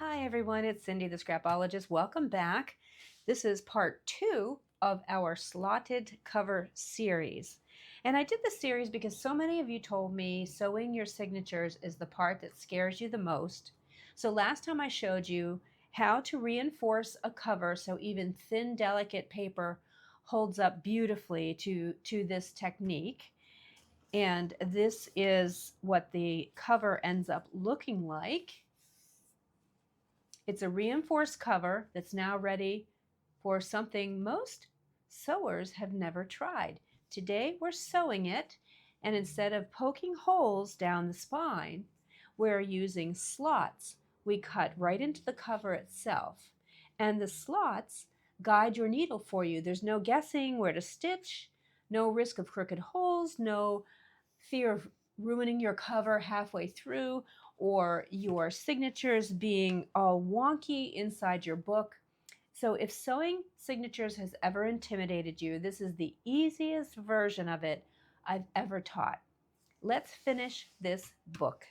Hi everyone, it's Cindy the Scrapologist. Welcome back. This is part 2 of our slotted cover series. And I did this series because so many of you told me sewing your signatures is the part that scares you the most. So last time I showed you how to reinforce a cover so even thin, delicate paper holds up beautifully to this technique. And this is what the cover ends up looking like. It's a reinforced cover that's now ready for something most sewers have never tried. Today we're sewing it, and instead of poking holes down the spine, we're using slots. We cut right into the cover itself, and the slots guide your needle for you. There's no guessing where to stitch, no risk of crooked holes, no fear of ruining your cover halfway through or your signatures being all wonky inside your book. So if sewing signatures has ever intimidated you, this is the easiest version of it I've ever taught. Let's finish this book.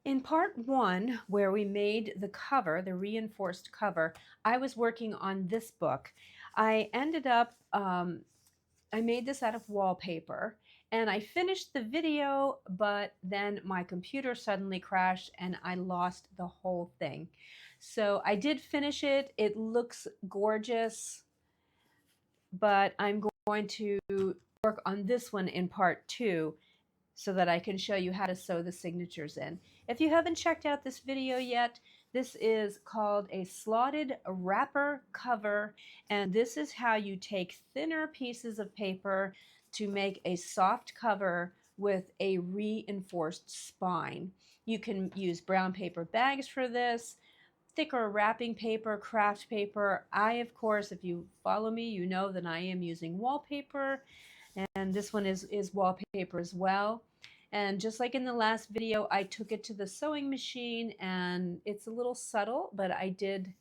In part 1, where we made the cover, the reinforced cover, I was working on this book. I ended up I made this out of wallpaper and I finished the video, but then my computer suddenly crashed and I lost the whole thing. So I did finish it. It looks gorgeous, but I'm going to work on this one in part 2 so that I can show you how to sew the signatures in. If you haven't checked out this video yet, this is called a slotted wrapper cover, and this is how you take thinner pieces of paper to make a soft cover with a reinforced spine. You can use brown paper bags for this, thicker wrapping paper, craft paper. Of course, if you follow me, you know that I am using wallpaper, and this one is wallpaper as well. And just like in the last video, I took it to the sewing machine, and it's a little subtle, but I did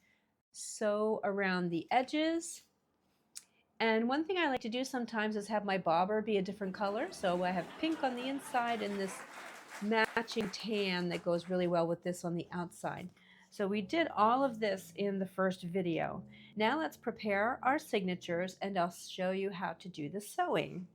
sew around the edges. And one thing I like to do sometimes is have my bobber be a different color. So I have pink on the inside and this matching tan that goes really well with this on the outside. So we did all of this in the first video. Now let's prepare our signatures, and I'll show you how to do the sewing.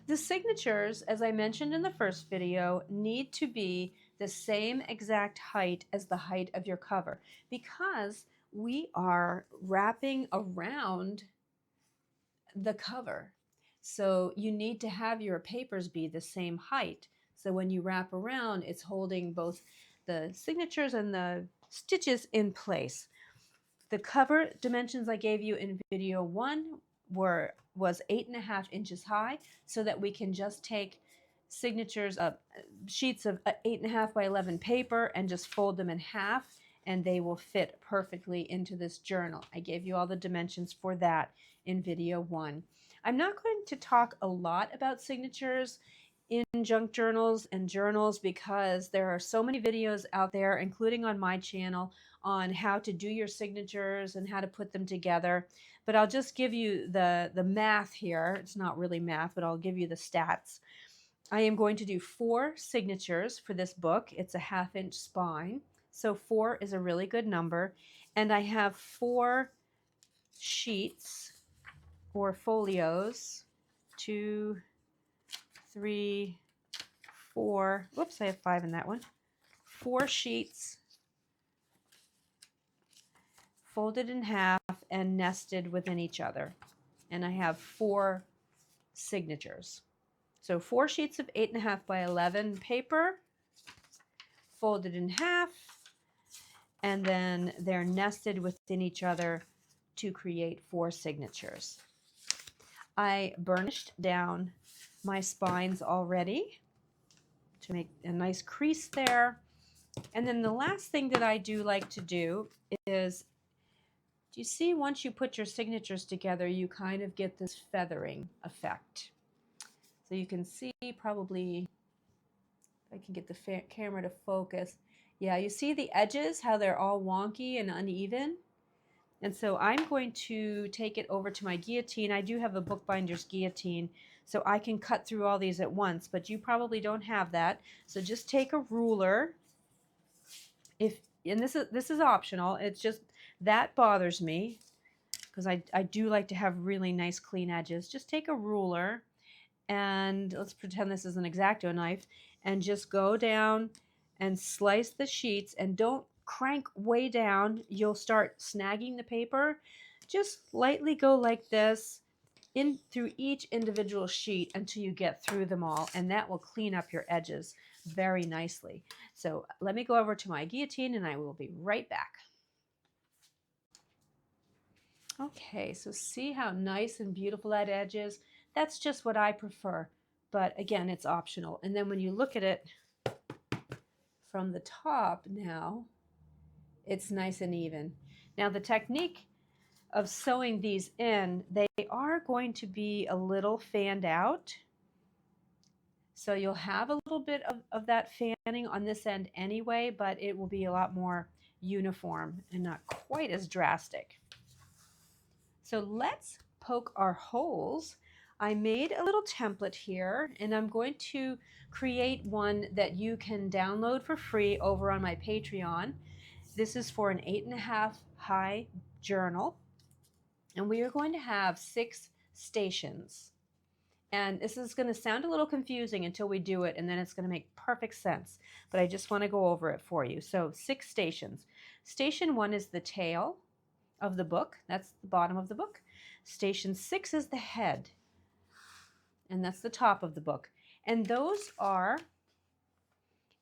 The signatures, as I mentioned in the first video, need to be the same exact height as the height of your cover because we are wrapping around the cover. So you need to have your papers be the same height. So when you wrap around, it's holding both the signatures and the stitches in place. The cover dimensions I gave you in video 1 was 8.5 inches high, so that we can just take signatures of sheets of 8.5 by 11 paper and just fold them in half, and they will fit perfectly into this journal. I gave you all the dimensions for that in video 1. I'm not going to talk a lot about signatures in junk journals and journals because there are so many videos out there, including on my channel, on how to do your signatures and how to put them together. But I'll just give you the math here. It's not really math, but I'll give you the stats. I am going to do 4 signatures for this book. It's a 1/2 inch spine, so 4 is a really good number. And I have 4 sheets or folios, 2, 3, 4. Whoops, I have 5 in that one. 4 sheets folded in half and nested within each other. And I have 4 signatures. So 4 sheets of 8.5 by 11 paper folded in half, and then they're nested within each other to create 4 signatures. I burnished down my spines already to make a nice crease there. And then the last thing that I do like to do is, do you see once you put your signatures together, you kind of get this feathering effect. So you can see probably, if I can get the camera to focus. Yeah, you see the edges, how they're all wonky and uneven? And so I'm going to take it over to my guillotine. I do have a bookbinder's guillotine, so I can cut through all these at once, but you probably don't have that. So just take a ruler and this is optional, it's just that bothers me because I do like to have really nice clean edges. Just take a ruler and let's pretend this is an X-Acto knife and just go down and slice the sheets, and don't crank way down. You'll start snagging the paper. Just lightly go like this in through each individual sheet until you get through them all, and that will clean up your edges very nicely. So let me go over to my guillotine and I will be right back. Okay, so see how nice and beautiful that edge is? That's just what I prefer, but again, it's optional. And then when you look at it from the top now, it's nice and even. Now the technique of sewing these in, they are going to be a little fanned out. So you'll have a little bit of that fanning on this end anyway, but it will be a lot more uniform and not quite as drastic. So let's poke our holes. I made a little template here, and I'm going to create one that you can download for free over on my Patreon. This is for an 8.5 high journal, and we are going to have 6 stations. And this is going to sound a little confusing until we do it, and then it's going to make perfect sense. But I just want to go over it for you. So 6 stations. Station 1 is the tail of the book. That's the bottom of the book. Station 6 is the head, and that's the top of the book. And those are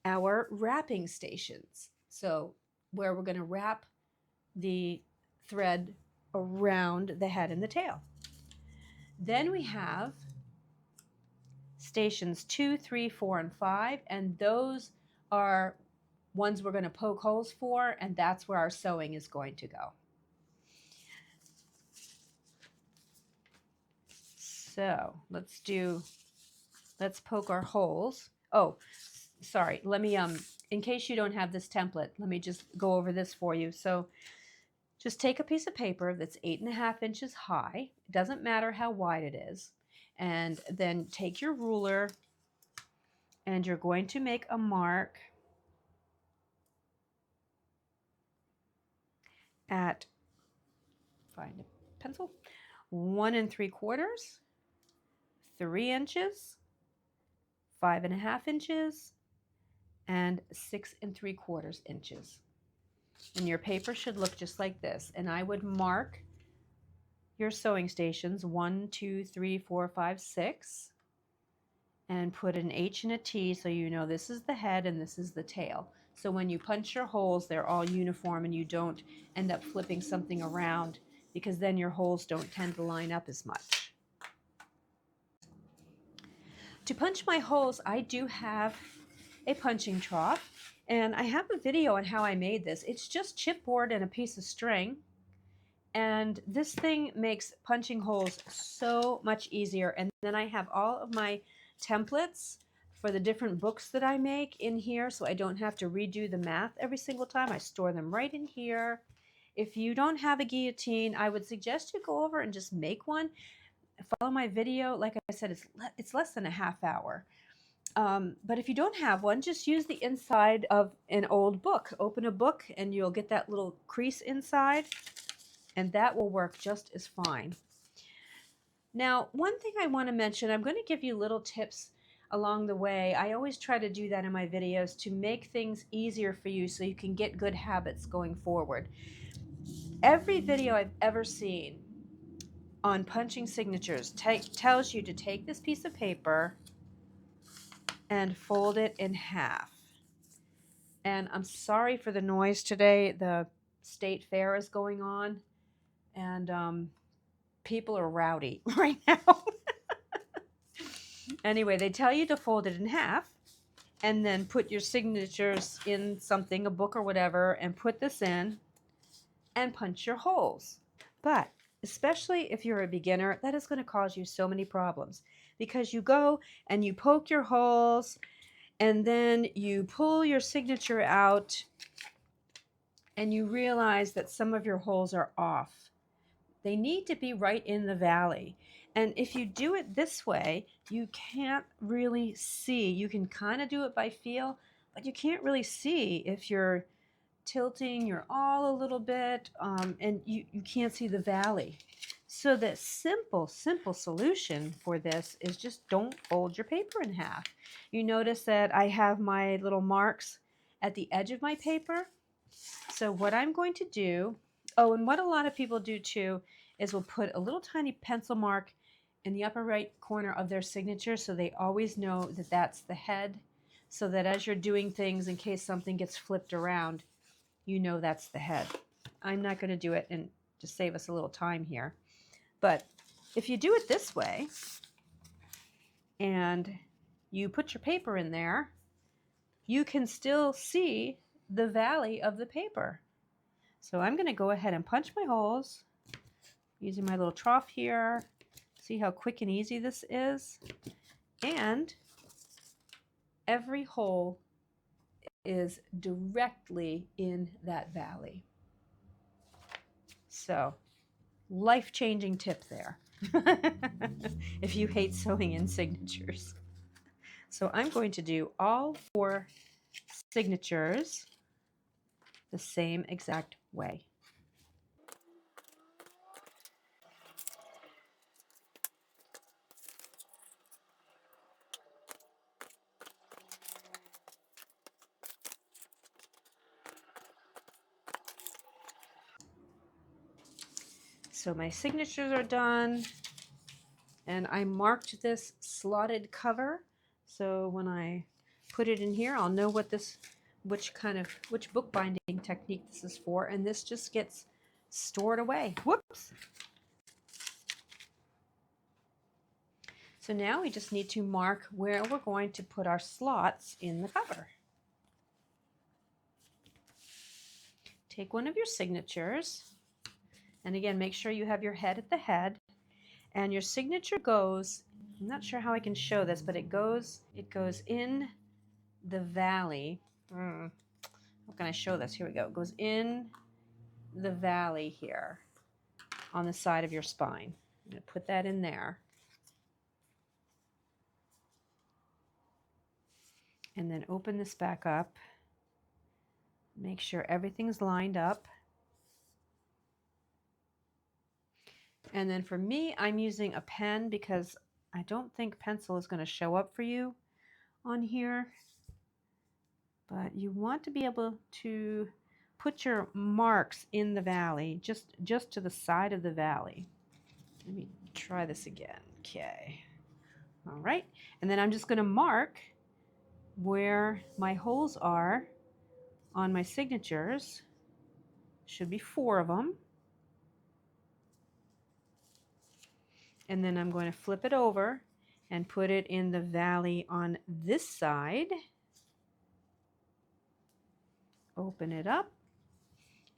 our wrapping stations. So where we're going to wrap the thread around the head and the tail. Then we have stations 2, 3, 4, and 5, and those are ones we're going to poke holes for, and that's where our sewing is going to go. So let's poke our holes. Oh, sorry, let me, in case you don't have this template, let me just go over this for you. So just take a piece of paper that's 8.5 inches high. It doesn't matter how wide it is. And then take your ruler and you're going to make a mark at, find a pencil, 1 3/4, 3 inches, 5.5 inches, and 6 3/4 inches. And your paper should look just like this. And I would mark your sewing stations 1, 2, 3, 4, 5, 6, and put an H and a T so you know this is the head and this is the tail. So when you punch your holes, they're all uniform and you don't end up flipping something around, because then your holes don't tend to line up as much. To punch my holes, I do have a punching trough, and I have a video on how I made this. It's just chipboard and a piece of string, and this thing makes punching holes so much easier. And then I have all of my templates for the different books that I make in here, so I don't have to redo the math every single time. I store them right in here. If you don't have a guillotine, I would suggest you go over and just make one. Follow my video. Like I said, it's less than a half hour. But if you don't have one, just use the inside of an old book. Open a book and you'll get that little crease inside, and that will work just as fine. Now, one thing I want to mention, I'm going to give you little tips along the way. I always try to do that in my videos to make things easier for you so you can get good habits going forward. Every video I've ever seen on punching signatures tells you to take this piece of paper and fold it in half. And I'm sorry for the noise today. The state fair is going on, and people are rowdy right now. Anyway, they tell you to fold it in half and then put your signatures in something, a book or whatever, and put this in and punch your holes. But especially if you're a beginner, that is going to cause you so many problems, because you go and you poke your holes and then you pull your signature out and you realize that some of your holes are off. They need to be right in the valley. And if you do it this way, you can't really see. You can kind of do it by feel, but you can't really see if you're tilting, you're all a little bit, and you can't see the valley. So the simple solution for this is just don't fold your paper in half. You notice that I have my little marks at the edge of my paper. So what I'm going to do, oh, and what a lot of people do too, is we'll put a little tiny pencil mark in the upper right corner of their signature so they always know that that's the head, so that as you're doing things, in case something gets flipped around, you know that's the head. I'm not going to do it and just save us a little time here. But if you do it this way and you put your paper in there, you can still see the valley of the paper. So I'm going to go ahead and punch my holes using my little trough here. See how quick and easy this is? And every hole is directly in that valley. So, life-changing tip there. If you hate sewing in signatures. So I'm going to do all 4 signatures the same exact way. So my signatures are done, and I marked this slotted cover. So when I put it in here, I'll know what this, which bookbinding technique this is for, and this just gets stored away. Whoops. So now we just need to mark where we're going to put our slots in the cover. Take one of your signatures, and again, make sure you have your head at the head, and your signature goes, I'm not sure how I can show this, but it goes in the valley. How can I show this? Here we go. It goes in the valley here on the side of your spine. I'm going to put that in there. And then open this back up. Make sure everything's lined up. And then for me, I'm using a pen because I don't think pencil is going to show up for you on here. But you want to be able to put your marks in the valley, just to the side of the valley. Let me try this again. Okay. All right. And then I'm just going to mark where my holes are on my signatures. Should be 4 of them. And then I'm going to flip it over and put it in the valley on this side. Open it up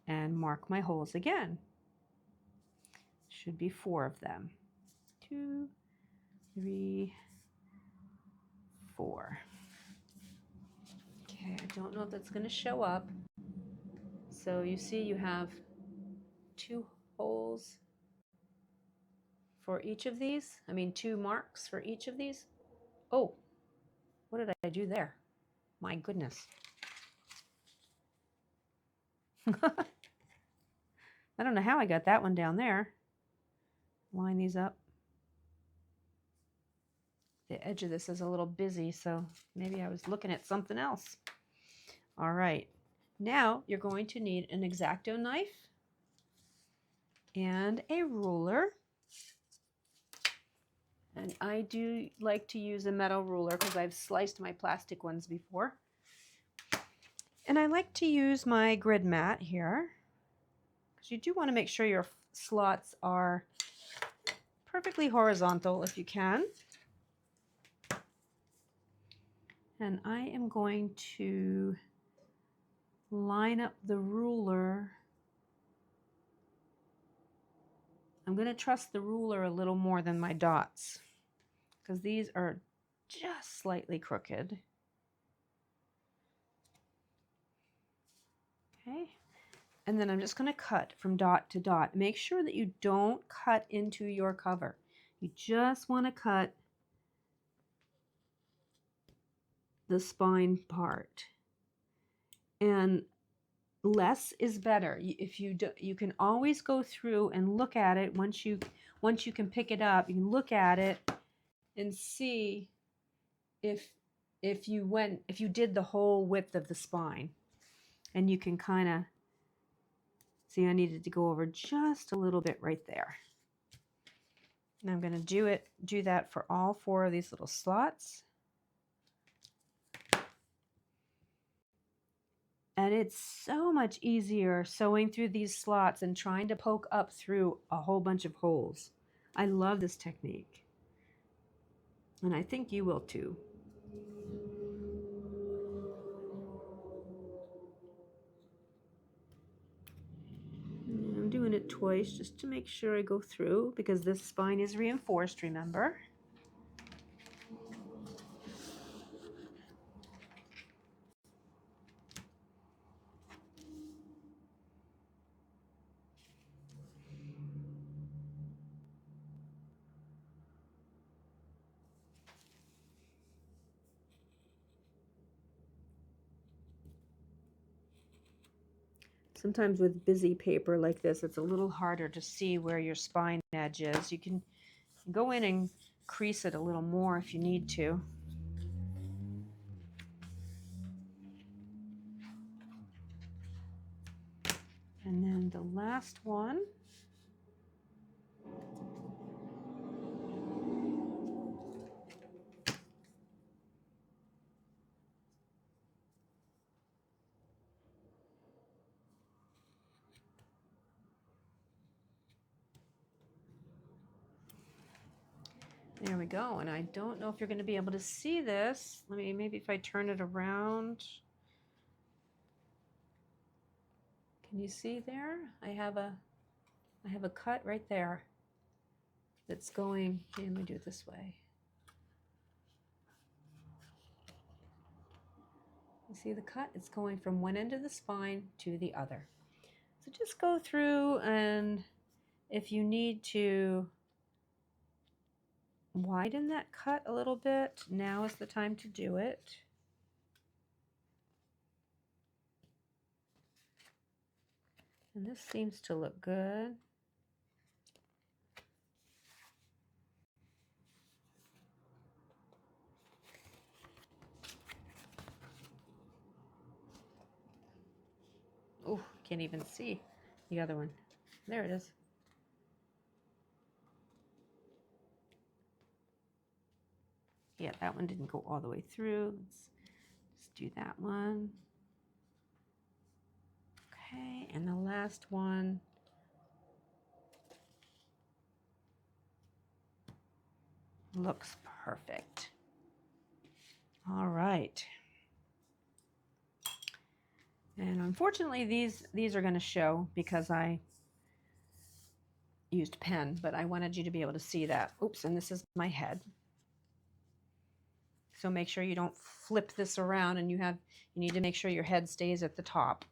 and mark my holes again. Should be 4 of them. 2, 3, 4. Okay, I don't know if that's going to show up. So you see you have 2 holes for each of these. 2 marks for each of these. Oh, what did I do there? My goodness. I don't know how I got that one down there. Line these up. The edge of this is a little busy, so maybe I was looking at something else. All right. Now you're going to need an X-Acto knife and a ruler. And I do like to use a metal ruler because I've sliced my plastic ones before. And I like to use my grid mat here because you do want to make sure your slots are perfectly horizontal if you can. And I am going to line up the ruler. I'm going to trust the ruler a little more than my dots because these are just slightly crooked. Okay, and then I'm just going to cut from dot to dot. Make sure that you don't cut into your cover. You just want to cut the spine part. And less is better. If you do, you can always go through and look at it once you can pick it up. You can look at it and see if you did the whole width of the spine, and you can kind of see I needed to go over just a little bit right there. And I'm going to do that for all 4 of these little slots. And it's so much easier sewing through these slots and trying to poke up through a whole bunch of holes. I love this technique. And I think you will too. And I'm doing it twice just to make sure I go through, because this spine is reinforced, remember? Sometimes with busy paper like this, it's a little harder to see where your spine edge is. You can go in and crease it a little more if you need to. And then the last one. There we go. And I don't know if you're going to be able to see this. Maybe if I turn it around. Can you see there? I have a cut right there that's going. Okay, let me do it this way. You see the cut? It's going from one end of the spine to the other. So just go through, and if you need to widen that cut a little bit, now is the time to do it. And this seems to look good. Oh, can't even see the other one. There it is. Yeah, that one didn't go all the way through. Let's just do that one. Okay, and the last one. Looks perfect. All right. And unfortunately, these are going to show because I used pen, but I wanted you to be able to see that. Oops, and this is my head. So make sure you don't flip this around, and you need to make sure your head stays at the top.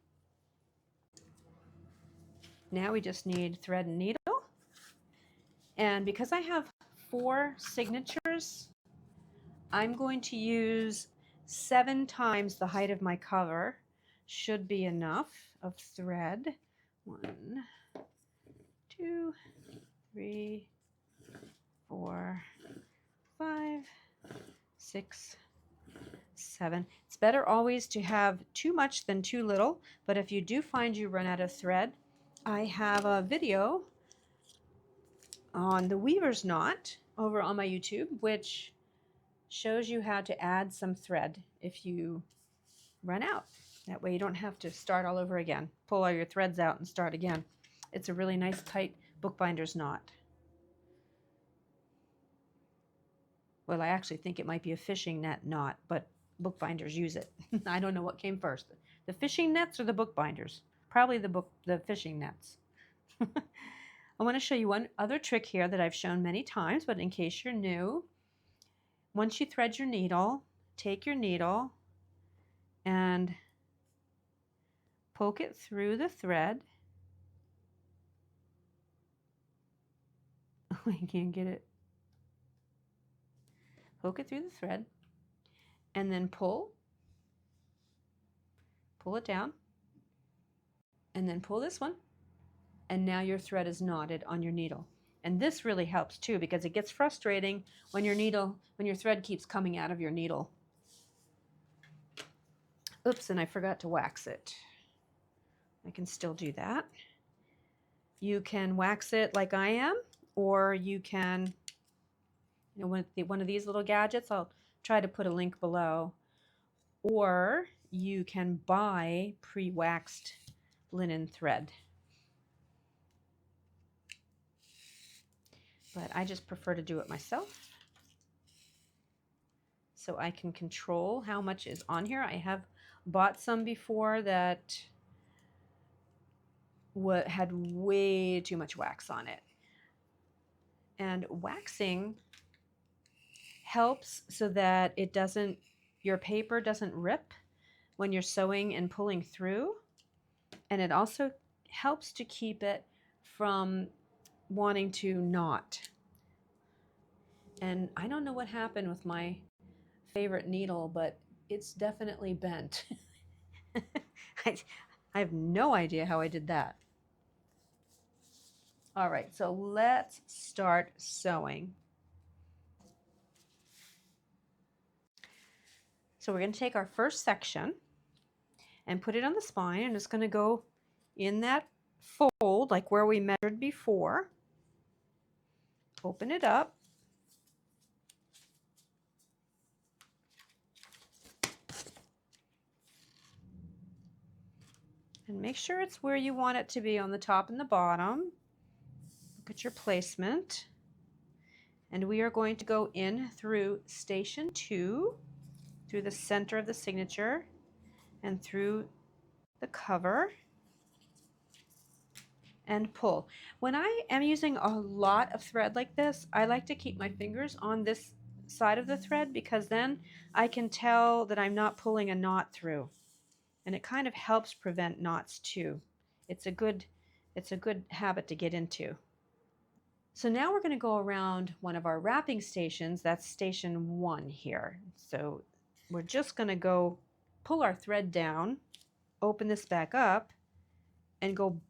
Now we just need thread and needle. And because I have 4 signatures, I'm going to use 7 times the height of my cover. Should be enough of thread. 1, 2, 3, 4, 5, 6, 7. It's better always to have too much than too little, but if you do find you run out of thread, I have a video on the weaver's knot over on my YouTube, which shows you how to add some thread if you run out. That way you don't have to start all over again. Pull all your threads out and start again. It's a really nice tight bookbinder's knot. Well, I actually think it might be a fishing net knot, but bookbinders use it. I don't know what came first, the fishing nets or the bookbinders. Probably the fishing nets. I want to show you one other trick here that I've shown many times, but in case you're new, once you thread your needle, take your needle and poke it through the thread. Oh, I can't get it. Poke it through the thread and then pull it down, and then pull this one, and now your thread is knotted on your needle. And this really helps too, because it gets frustrating when your thread keeps coming out of your needle. Oops, and I forgot to wax it. I can still do that. You can wax it like I am, or you can, with one of these little gadgets, I'll try to put a link below, or you can buy pre-waxed linen thread. But I just prefer to do it myself, so I can control how much is on here. I have bought some before that had way too much wax on it. And waxing helps so that your paper doesn't rip when you're sewing and pulling through. And it also helps to keep it from wanting to knot. And I don't know what happened with my favorite needle, but it's definitely bent. I have no idea how I did that. All right, so let's start sewing. So we're going to take our first section and put it on the spine, and it's going to go in that fold like where we measured before. Open it up. And make sure it's where you want it to be on the top and the bottom. Look at your placement. And we are going to go in through station 2, through the center of the signature, and through the cover, and pull. When I am using a lot of thread like this, I like to keep my fingers on this side of the thread, because then I can tell that I'm not pulling a knot through. And it kind of helps prevent knots too. It's a good habit to get into. So now we're going to go around one of our wrapping stations. That's station 1 here. So we're just going to go pull our thread down, open this back up, and go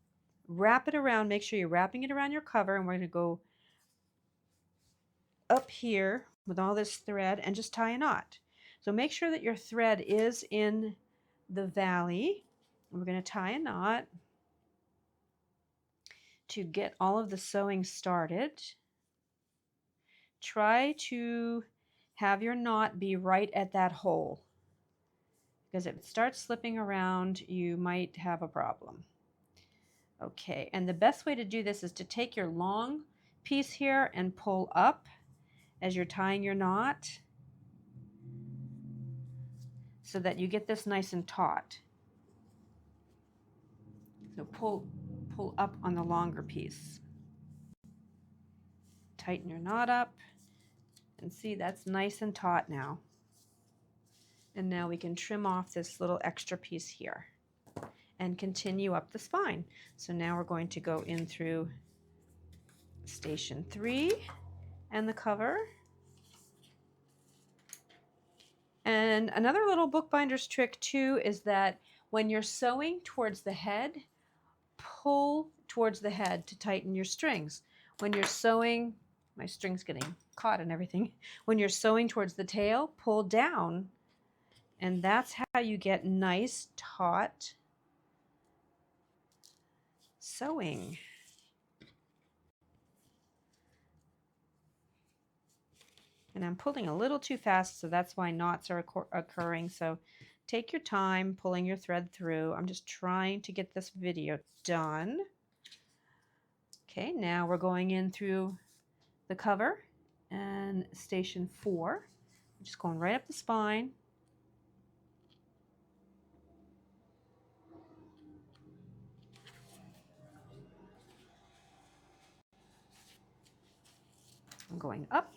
wrap it around. Make sure you're wrapping it around your cover, and we're going to go up here with all this thread and just tie a knot. So make sure that your thread is in the valley. We're going to tie a knot to get all of the sewing started. Try to have your knot be right at that hole, because if it starts slipping around, you might have a problem. Okay, and the best way to do this is to take your long piece here and pull up as you're tying your knot, so that you get this nice and taut. So pull up on the longer piece. Tighten your knot up, and see, that's nice and taut now. And now we can trim off this little extra piece here and continue up the spine. So now we're going to go in through station 3 and the cover. And another little bookbinder's trick too is that when you're sewing towards the head, pull towards the head to tighten your strings. When you're sewing, my string's getting caught and everything. When you're sewing towards the tail, pull down, and that's how you get nice, taut sewing. And I'm pulling a little too fast, so that's why knots are occurring. So take your time pulling your thread through. I'm just trying to get this video done. Okay, now we're going in through the cover and station 4. I'm just going right up the spine. I'm going up.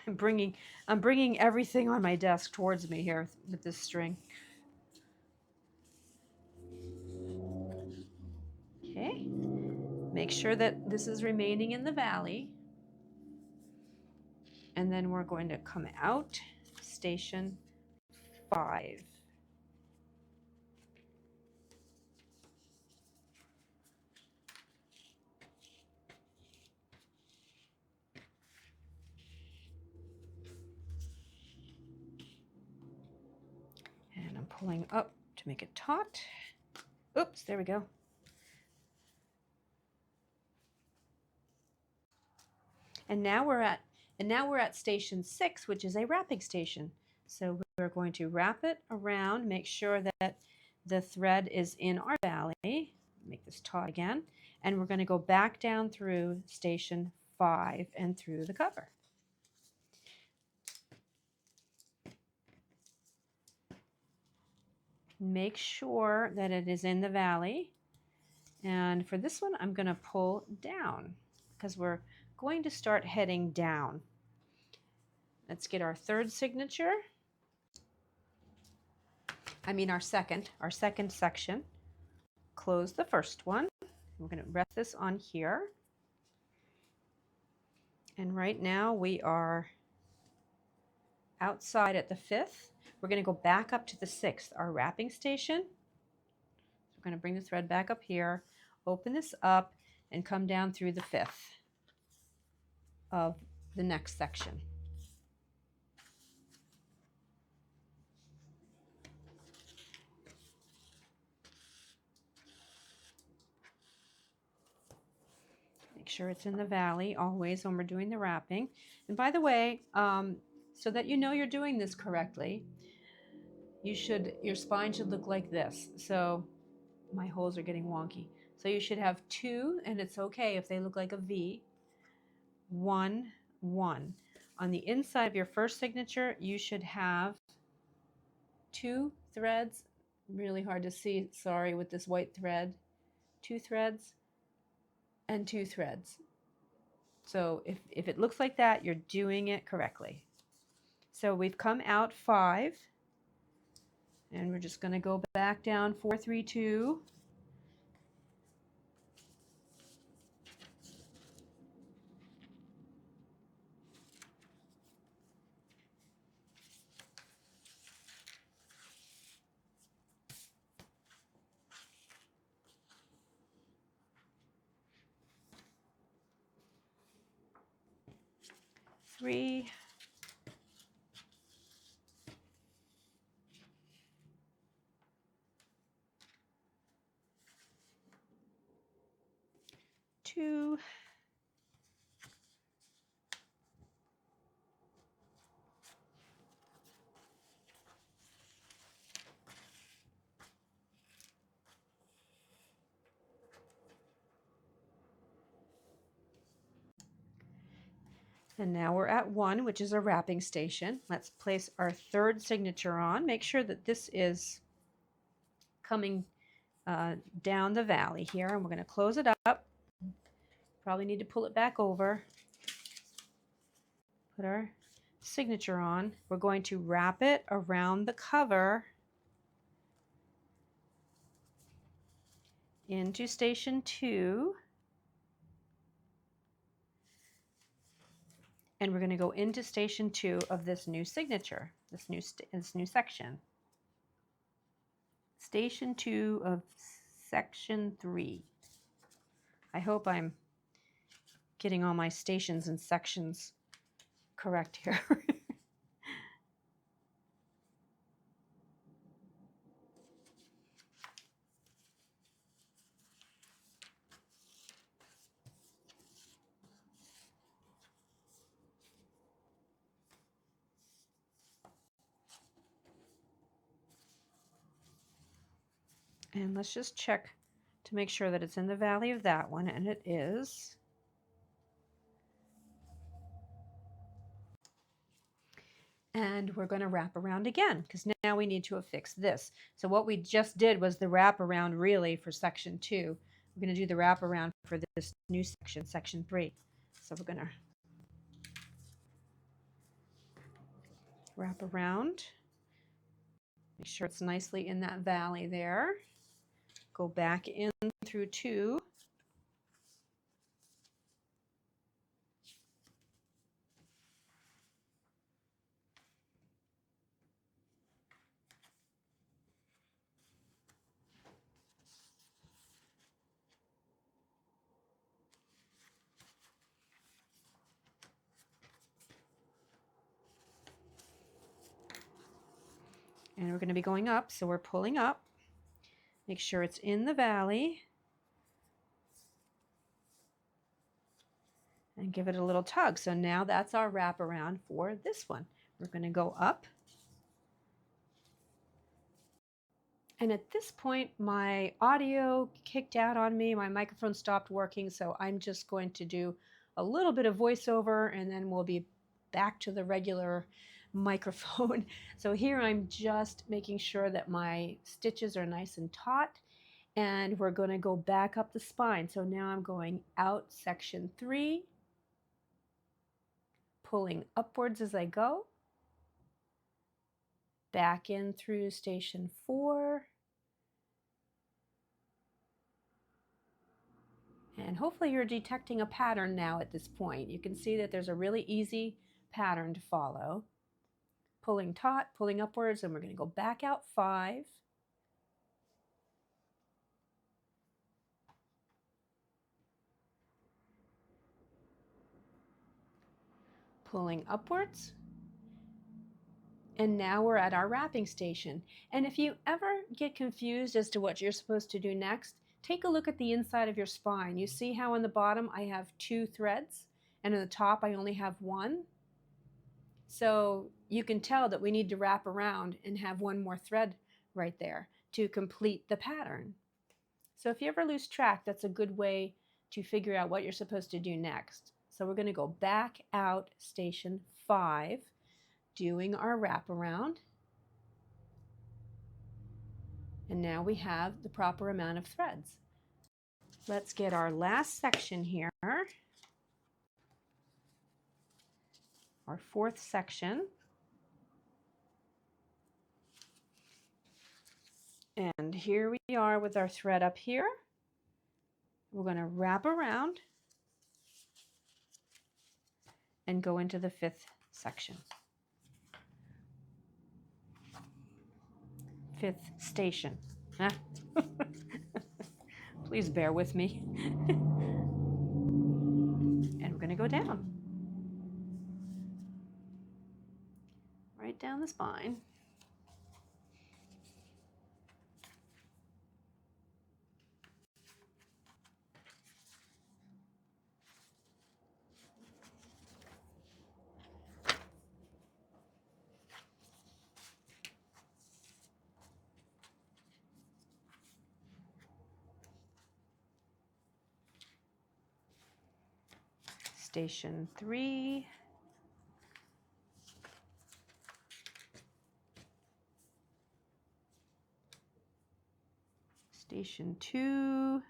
I'm bringing everything on my desk towards me here with this string. Okay, make sure that this is remaining in the valley. And then we're going to come out station 5. pulling up to make it taut. Oops, there we go. And now we're at station 6, which is a wrapping station. So we're going to wrap it around, make sure that the thread is in our valley. Make this taut again. And we're going to go back down through station 5 and through the cover. Make sure that it is in the valley. And for this one, I'm going to pull down because we're going to start heading down. Let's get our third signature. Our second section. Close the first one. We're going to rest this on here. And right now we are outside at the 5th. We're going to go back up to the 6th, our wrapping station. We're going to bring the thread back up here, open this up, and come down through the 5th of the next section. Make sure it's in the valley always when we're doing the wrapping. And by the way, so that you know you're doing this correctly, your spine should look like this. So my holes are getting wonky. So you should have 2, and it's okay if they look like a V. 1, 1. On the inside of your first signature, you should have 2 threads. Really hard to see, sorry, with this white thread. 2 threads and 2 threads. So if it looks like that, you're doing it correctly. So we've come out 5, and we're just going to go back down 4, 3, 2. Three, 2, and now we're at 1, which is a wrapping station. Let's place our third signature on. Make sure that this is coming down the valley here, and we're going to close it up. Probably need to pull it back over. Put our signature on. We're going to wrap it around the cover into station 2. And we're going to go into station 2 of this new signature, this new section. Station 2 of section 3. I hope I'm getting all my stations and sections correct here. And let's just check to make sure that it's in the valley of that one, and it is. And we're going to wrap around again because now we need to affix this. So what we just did was the wrap around really for section 2. We're going to do the wrap around for this new section, section 3. So we're going to wrap around. Make sure it's nicely in that valley there. Go back in through 2. And we're going to be going up, so we're pulling up. Make sure it's in the valley. And give it a little tug. So now that's our wraparound for this one. We're going to go up. And at this point, my audio kicked out on me. My microphone stopped working, so I'm just going to do a little bit of voiceover, and then we'll be back to the regular microphone. So here I'm just making sure that my stitches are nice and taut, and we're going to go back up the spine. So now I'm going out section 3, pulling upwards as I go, back in through station 4, and hopefully you're detecting a pattern now at this point. You can see that there's a really easy pattern to follow. Pulling taut, pulling upwards, and we're going to go back out 5. Pulling upwards. And now we're at our wrapping station. And if you ever get confused as to what you're supposed to do next, take a look at the inside of your spine. You see how on the bottom I have 2 threads, and on the top I only have 1? So you can tell that we need to wrap around and have 1 more thread right there to complete the pattern. So if you ever lose track, that's a good way to figure out what you're supposed to do next. So we're going to go back out station 5, doing our wraparound. And now we have the proper amount of threads. Let's get our last section here, our 4th section. And here we are with our thread up here. We're going to wrap around and go into the 5th section. 5th station. Please bear with me. And we're going to go down. Right down the spine. Station 3. Station 2.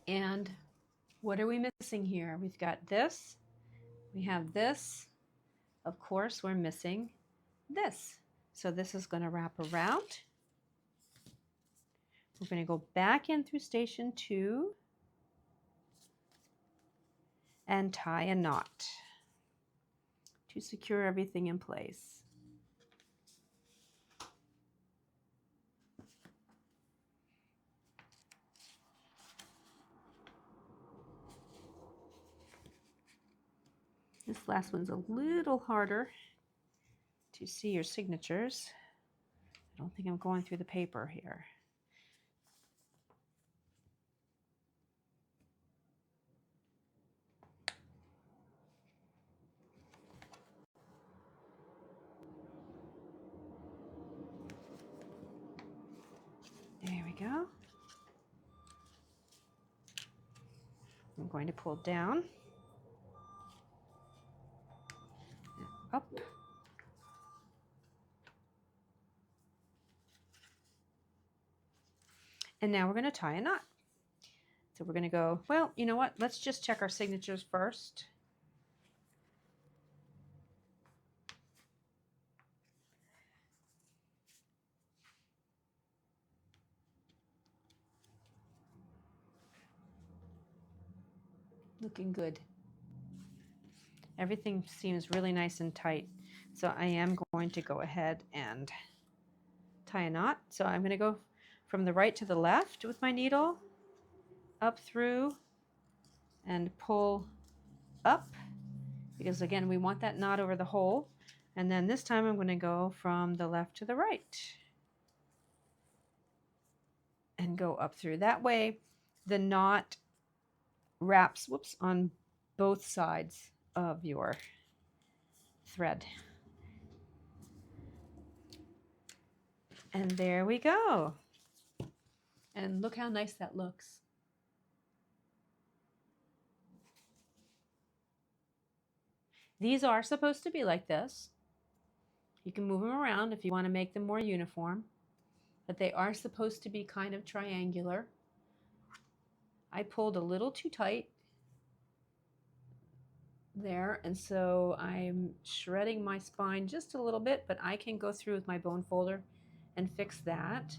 And what are we missing here? We've got this, we have this, of course we're missing this. So this is going to wrap around. We're going to go back in through station 2 and tie a knot to secure everything in place. This last one's a little harder to see your signatures. I don't think I'm going through the paper here. There we go. I'm going to pull down, up, and now we're going to tie a knot. So we're going to go, well, you know what? Let's just check our signatures first. Looking good. Everything seems really nice and tight. So I am going to go ahead and tie a knot. So I'm going to go from the right to the left with my needle, up through, and pull up, because again, we want that knot over the hole. And then this time I'm going to go from the left to the right and go up through. That way the knot wraps, whoops, on both sides of your thread. And there we go. And look how nice that looks. These are supposed to be like this. You can move them around if you want to make them more uniform, but they are supposed to be kind of triangular. I pulled a little too tight there, and so I'm shredding my spine just a little bit, but I can go through with my bone folder and fix that.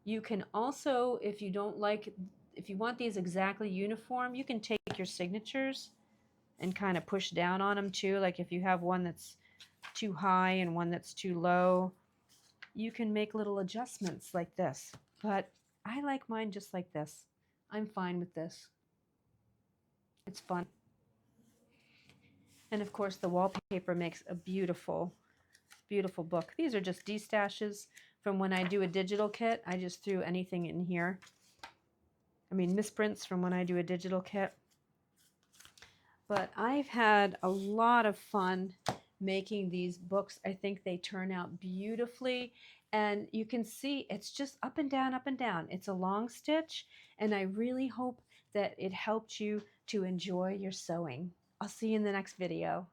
You can also, if you don't like, if you want these exactly uniform, you can take your signatures and kind of push down on them too. Like if you have one that's too high and one that's too low, you can make little adjustments like this. But I like mine just like this. I'm fine with this. It's fun. And of course the wallpaper makes a beautiful, beautiful book. These are just destashes from when I do a digital kit. I just threw anything in here. I mean, misprints from when I do a digital kit. But I've had a lot of fun making these books. I think they turn out beautifully. And you can see it's just up and down, up and down. It's a long stitch. And I really hope that it helped you to enjoy your sewing. I'll see you in the next video.